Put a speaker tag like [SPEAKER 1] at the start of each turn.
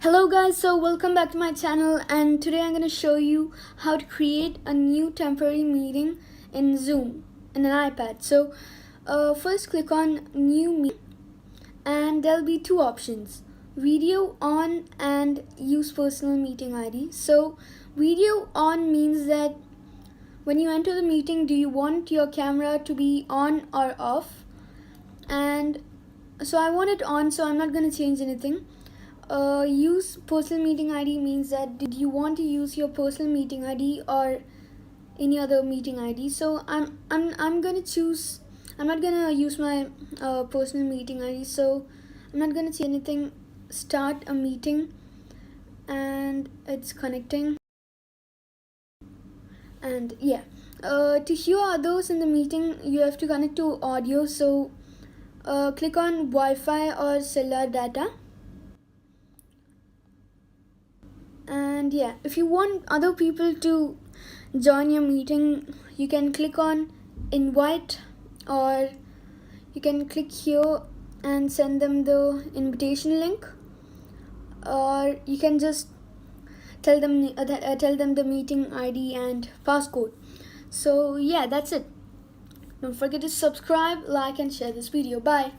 [SPEAKER 1] Hello guys, so welcome back to my channel, and today I'm going to show you how to create a new temporary meeting in Zoom in an iPad. So first click on new meeting, and there'll be two options: video on and use personal meeting ID. So video on means that when you enter the meeting, do you want your camera to be on or off? And so I want it on, so I'm not going to change anything. Use personal meeting ID means that did you want to use your personal meeting ID or any other meeting ID. So I'm gonna choose. I'm not gonna use my personal meeting ID. So I'm not gonna say anything. Start a meeting, and it's connecting. And yeah, to hear others in the meeting, you have to connect to audio. So click on Wi-Fi or cellular data. And yeah, if you want other people to join your meeting, you can click on invite, or you can click here and send them the invitation link, or you can just tell them the meeting ID and passcode. So yeah, that's it. Don't forget to subscribe, like, and share this video. Bye.